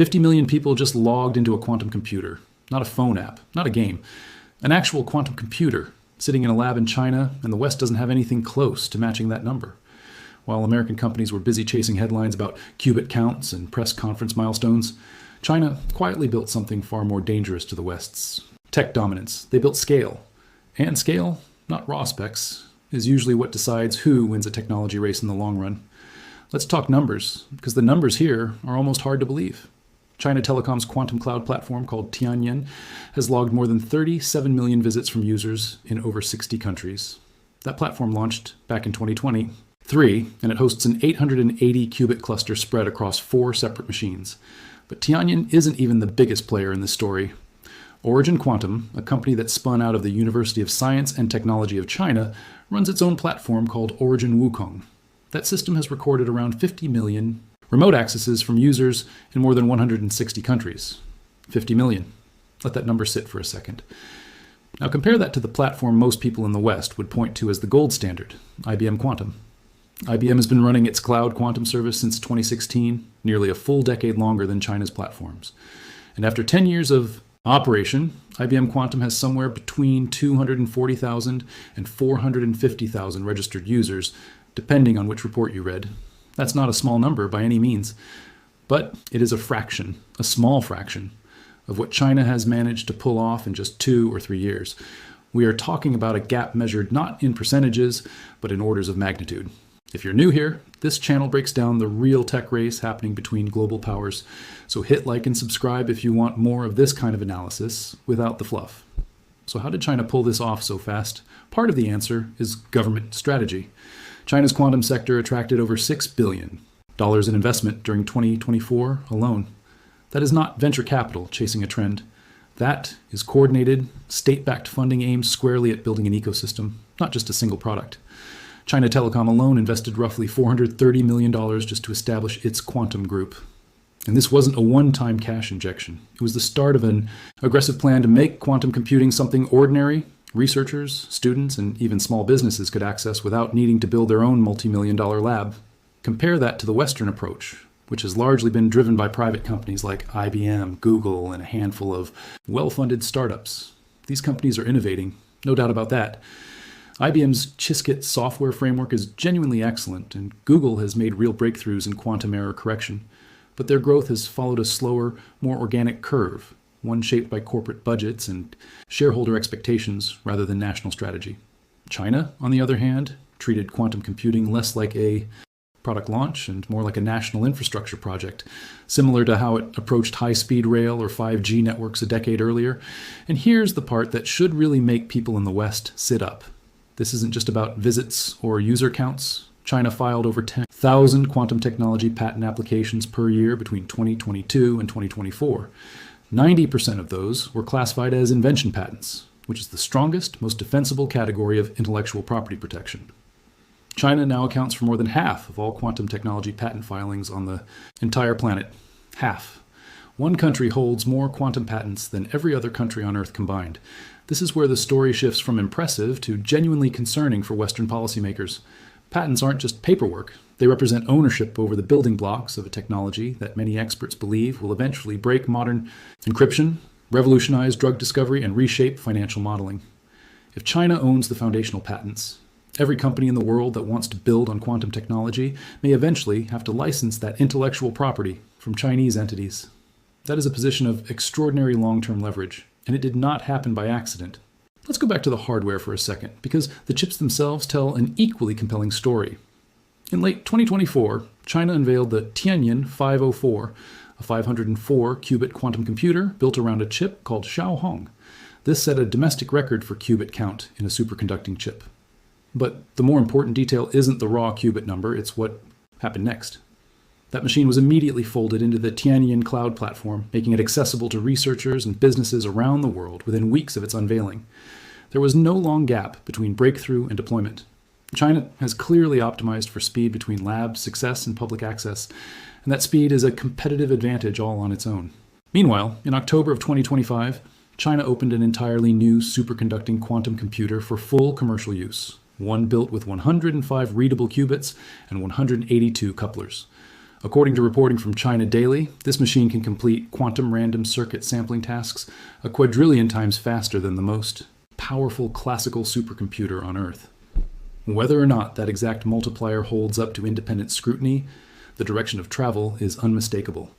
50 million people just logged into a quantum computer. Not a phone app, not a game. An actual quantum computer sitting in a lab in China, and the West doesn't have anything close to matching that number. While American companies were busy chasing headlines about qubit counts and press conference milestones, China quietly built something far more dangerous to the West's tech dominance. They built scale. And scale, not raw specs, is usually what decides who wins a technology race in the long run. Let's talk numbers, because the numbers here are almost hard to believe. China Telecom's quantum cloud platform called Tianyan has logged more than 37 million visits from users in over 60 countries. That platform launched back in 2023, and it hosts an 880 qubit cluster spread across 4 separate machines. But Tianyan isn't even the biggest player in this story. Origin Quantum, a company that spun out of the University of Science and Technology of China, runs its own platform called Origin Wukong. That system has recorded around 50 million remote accesses from users in more than 160 countries. 50 million. Let that number sit for a second. Now compare that to the platform most people in the West would point to as the gold standard, IBM Quantum. IBM has been running its cloud quantum service since 2016, nearly a full decade longer than China's platforms. And after 10 years of operation, IBM Quantum has somewhere between 240,000 and 450,000 registered users, depending on which report you read. That's not a small number by any means, but it is a fraction, a small fraction, of what China has managed to pull off in just 2 or 3 years. We are talking about a gap measured not in percentages, but in orders of magnitude. If you're new here, this channel breaks down the real tech race happening between global powers, so hit like and subscribe if you want more of this kind of analysis without the fluff. So how did China pull this off so fast? Part of the answer is government strategy. China's quantum sector attracted over $6 billion in investment during 2024 alone. That is not venture capital chasing a trend. That is coordinated, state-backed funding aimed squarely at building an ecosystem, not just a single product. China Telecom alone invested roughly $430 million just to establish its quantum group. And this wasn't a one-time cash injection. It was the start of an aggressive plan to make quantum computing something ordinary researchers, students, and even small businesses could access without needing to build their own multi-million-dollar lab. Compare that to the Western approach, which has largely been driven by private companies like IBM, Google, and a handful of well-funded startups. These companies are innovating, no doubt about that. IBM's Qiskit software framework is genuinely excellent, and Google has made real breakthroughs in quantum error correction. But their growth has followed a slower, more organic curve, one shaped by corporate budgets and shareholder expectations rather than national strategy. China, on the other hand, treated quantum computing less like a product launch and more like a national infrastructure project, similar to how it approached high-speed rail or 5G networks a decade earlier. And here's the part that should really make people in the West sit up. This isn't just about visits or user counts. China filed over 10,000 quantum technology patent applications per year between 2022 and 2024. 90% of those were classified as invention patents, which is the strongest, most defensible category of intellectual property protection. China now accounts for more than half of all quantum technology patent filings on the entire planet. Half. One country holds more quantum patents than every other country on Earth combined. This is where the story shifts from impressive to genuinely concerning for Western policymakers. Patents aren't just paperwork. They represent ownership over the building blocks of a technology that many experts believe will eventually break modern encryption, revolutionize drug discovery, and reshape financial modeling. If China owns the foundational patents, every company in the world that wants to build on quantum technology may eventually have to license that intellectual property from Chinese entities. That is a position of extraordinary long-term leverage, and it did not happen by accident. Let's go back to the hardware for a second, because the chips themselves tell an equally compelling story. In late 2024, China unveiled the Tianyan 504, a 504-qubit quantum computer built around a chip called Xiaohong. This set a domestic record for qubit count in a superconducting chip. But the more important detail isn't the raw qubit number, it's what happened next. That machine was immediately folded into the Tianyan cloud platform, making it accessible to researchers and businesses around the world within weeks of its unveiling. There was no long gap between breakthrough and deployment. China has clearly optimized for speed between lab success and public access, and that speed is a competitive advantage all on its own. Meanwhile, in October of 2025, China opened an entirely new superconducting quantum computer for full commercial use, one built with 105 readable qubits and 182 couplers. According to reporting from China Daily, this machine can complete quantum random circuit sampling tasks a quadrillion times faster than the most powerful classical supercomputer on Earth. Whether or not that exact multiplier holds up to independent scrutiny, the direction of travel is unmistakable.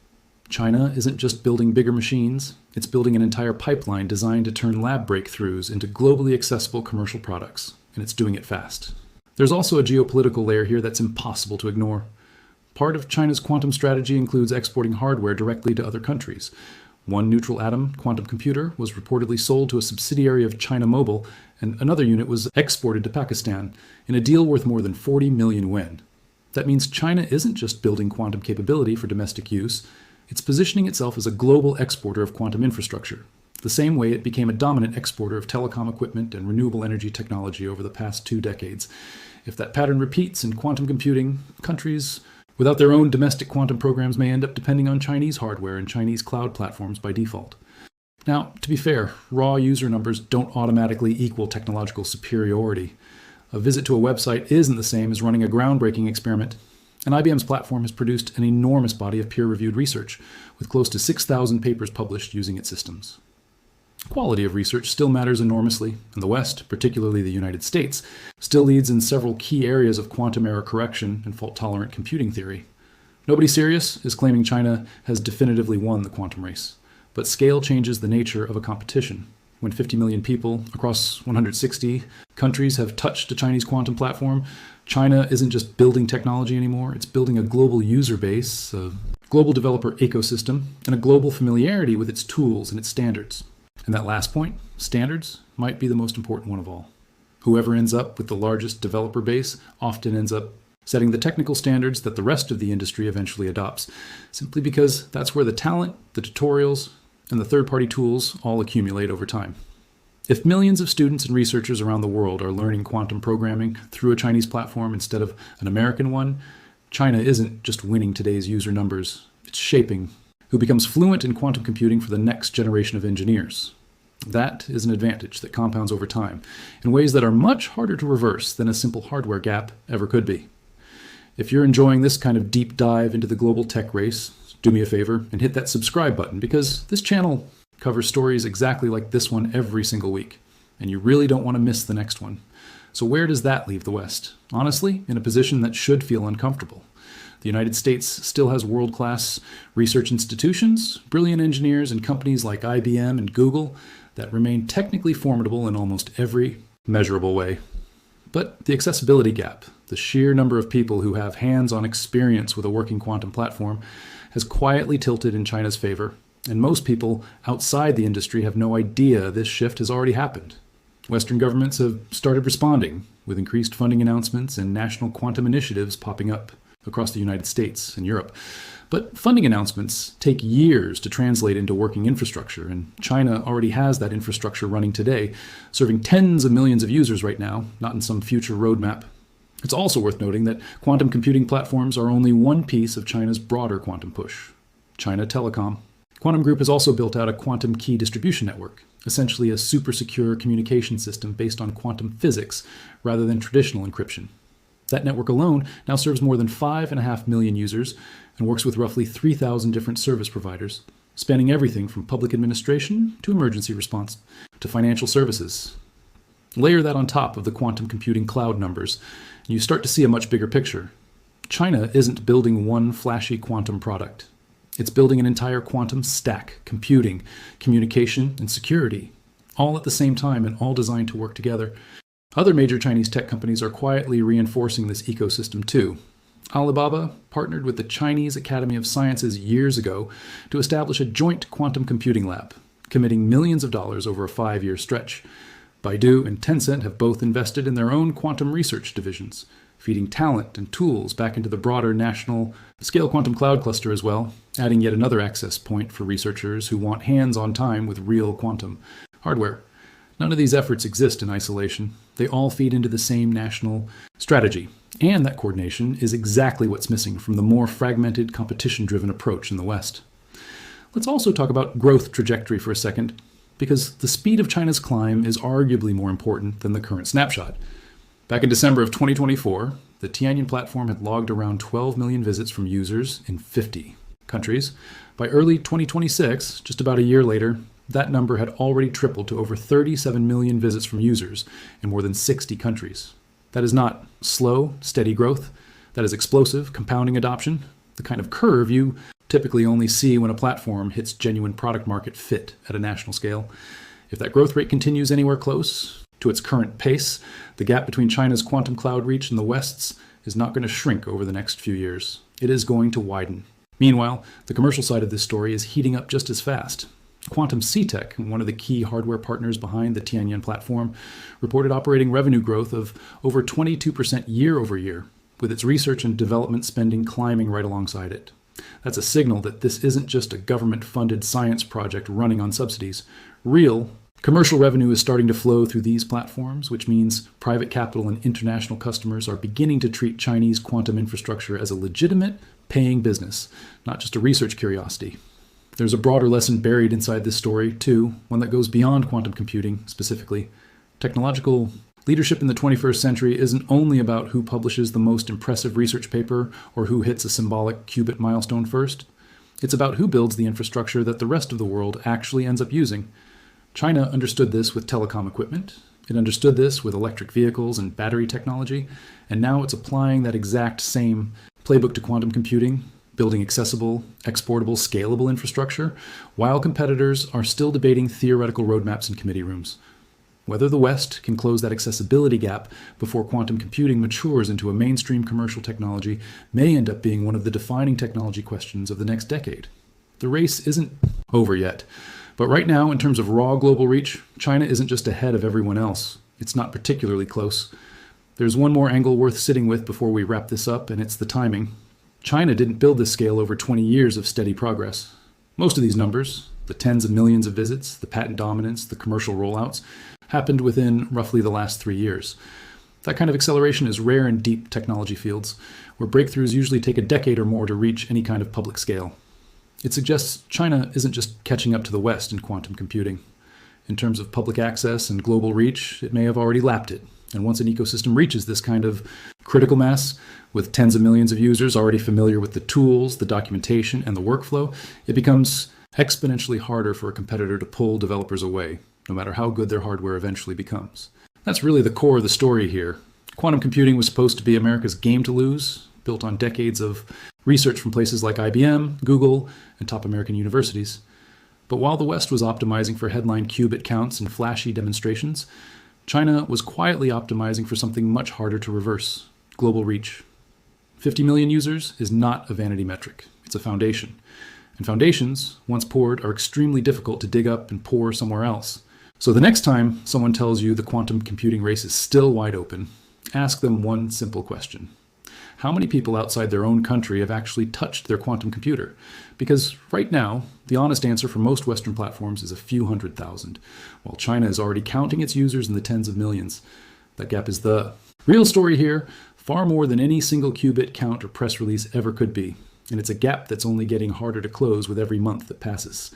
China isn't just building bigger machines, it's building an entire pipeline designed to turn lab breakthroughs into globally accessible commercial products, and it's doing it fast. There's also a geopolitical layer here that's impossible to ignore. Part of China's quantum strategy includes exporting hardware directly to other countries. One neutral atom quantum computer was reportedly sold to a subsidiary of China Mobile, and another unit was exported to Pakistan in a deal worth more than 40 million yuan. That means China isn't just building quantum capability for domestic use, it's positioning itself as a global exporter of quantum infrastructure, the same way it became a dominant exporter of telecom equipment and renewable energy technology over the past 2 decades. If that pattern repeats in quantum computing, countries without their own domestic quantum programs may end up depending on Chinese hardware and Chinese cloud platforms by default. Now, to be fair, raw user numbers don't automatically equal technological superiority. A visit to a website isn't the same as running a groundbreaking experiment, and IBM's platform has produced an enormous body of peer-reviewed research, with close to 6,000 papers published using its systems. Quality of research still matters enormously, and the West, particularly the United States, still leads in several key areas of quantum error correction and fault-tolerant computing theory. Nobody serious is claiming China has definitively won the quantum race, but scale changes the nature of a competition. When 50 million people across 160 countries have touched a Chinese quantum platform, China isn't just building technology anymore, it's building a global user base, a global developer ecosystem, and a global familiarity with its tools and its standards. And that last point, standards, might be the most important one of all. Whoever ends up with the largest developer base often ends up setting the technical standards that the rest of the industry eventually adopts, simply because that's where the talent, the tutorials, and the third-party tools all accumulate over time. If millions of students and researchers around the world are learning quantum programming through a Chinese platform instead of an American one, China isn't just winning today's user numbers, it's shaping who becomes fluent in quantum computing for the next generation of engineers. That is an advantage that compounds over time in ways that are much harder to reverse than a simple hardware gap ever could be. If you're enjoying this kind of deep dive into the global tech race, do me a favor and hit that subscribe button, because this channel covers stories exactly like this one every single week, and you really don't want to miss the next one. So where does that leave the West? Honestly, in a position that should feel uncomfortable. The United States still has world-class research institutions, brilliant engineers, and companies like IBM and Google that remain technically formidable in almost every measurable way. But the accessibility gap, the sheer number of people who have hands-on experience with a working quantum platform, has quietly tilted in China's favor, and most people outside the industry have no idea this shift has already happened. Western governments have started responding, with increased funding announcements and national quantum initiatives popping up across the United States and Europe. But funding announcements take years to translate into working infrastructure, and China already has that infrastructure running today, serving tens of millions of users right now, not in some future roadmap. It's also worth noting that quantum computing platforms are only one piece of China's broader quantum push. China Telecom. Quantum Group has also built out a quantum key distribution network, essentially a super secure communication system based on quantum physics rather than traditional encryption. That network alone now serves more than 5.5 million users and works with roughly 3,000 different service providers, spanning everything from public administration to emergency response to financial services. Layer that on top of the quantum computing cloud numbers, and you start to see a much bigger picture. China isn't building one flashy quantum product. It's building an entire quantum stack, computing, communication, and security, all at the same time and all designed to work together. Other major Chinese tech companies are quietly reinforcing this ecosystem too. Alibaba partnered with the Chinese Academy of Sciences years ago to establish a joint quantum computing lab, committing millions of dollars over a 5-year stretch. Baidu and Tencent have both invested in their own quantum research divisions, feeding talent and tools back into the broader national scale quantum cloud cluster as well, adding yet another access point for researchers who want hands-on time with real quantum hardware. None of these efforts exist in isolation. They all feed into the same national strategy, and that coordination is exactly what's missing from the more fragmented, competition-driven approach in the West. Let's also talk about growth trajectory for a second, because the speed of China's climb is arguably more important than the current snapshot. Back in December of 2024, the Tianyan platform had logged around 12 million visits from users in 50 countries. By early 2026, just about a year later, that number had already tripled to over 37 million visits from users in more than 60 countries. That is not slow, steady growth. That is explosive, compounding adoption, the kind of curve you typically only see when a platform hits genuine product market fit at a national scale. If that growth rate continues anywhere close to its current pace, the gap between China's quantum cloud reach and the West's is not going to shrink over the next few years. It is going to widen. Meanwhile, the commercial side of this story is heating up just as fast. Quantum C-Tech, one of the key hardware partners behind the Tianyan platform, reported operating revenue growth of over 22% year over year, with its research and development spending climbing right alongside it. That's a signal that this isn't just a government-funded science project running on subsidies. Real commercial revenue is starting to flow through these platforms, which means private capital and international customers are beginning to treat Chinese quantum infrastructure as a legitimate, paying business, not just a research curiosity. There's a broader lesson buried inside this story, too, one that goes beyond quantum computing specifically. Technological leadership in the 21st century isn't only about who publishes the most impressive research paper or who hits a symbolic qubit milestone first. It's about who builds the infrastructure that the rest of the world actually ends up using. China understood this with telecom equipment. It understood this with electric vehicles and battery technology. And now it's applying that exact same playbook to quantum computing, building accessible, exportable, scalable infrastructure, while competitors are still debating theoretical roadmaps in committee rooms. Whether the West can close that accessibility gap before quantum computing matures into a mainstream commercial technology may end up being one of the defining technology questions of the next decade. The race isn't over yet, but right now, in terms of raw global reach, China isn't just ahead of everyone else. It's not particularly close. There's one more angle worth sitting with before we wrap this up, and it's the timing. China didn't build this scale over 20 years of steady progress. Most of these numbers, the tens of millions of visits, the patent dominance, the commercial rollouts, happened within roughly the last 3 years. That kind of acceleration is rare in deep technology fields, where breakthroughs usually take a decade or more to reach any kind of public scale. It suggests China isn't just catching up to the West in quantum computing. In terms of public access and global reach, it may have already lapped it. And once an ecosystem reaches this kind of critical mass, with tens of millions of users already familiar with the tools, the documentation, and the workflow, it becomes exponentially harder for a competitor to pull developers away, no matter how good their hardware eventually becomes. That's really the core of the story here. Quantum computing was supposed to be America's game to lose, built on decades of research from places like IBM, Google, and top American universities. But while the West was optimizing for headline qubit counts and flashy demonstrations, China was quietly optimizing for something much harder to reverse: global reach. 50 million users is not a vanity metric. It's a foundation. And foundations, once poured, are extremely difficult to dig up and pour somewhere else. So the next time someone tells you the quantum computing race is still wide open, ask them one simple question. How many people outside their own country have actually touched their quantum computer? Because right now, the honest answer for most Western platforms is a few 100,000, while China is already counting its users in the tens of millions. That gap is the real story here, far more than any single qubit count or press release ever could be. And it's a gap that's only getting harder to close with every month that passes.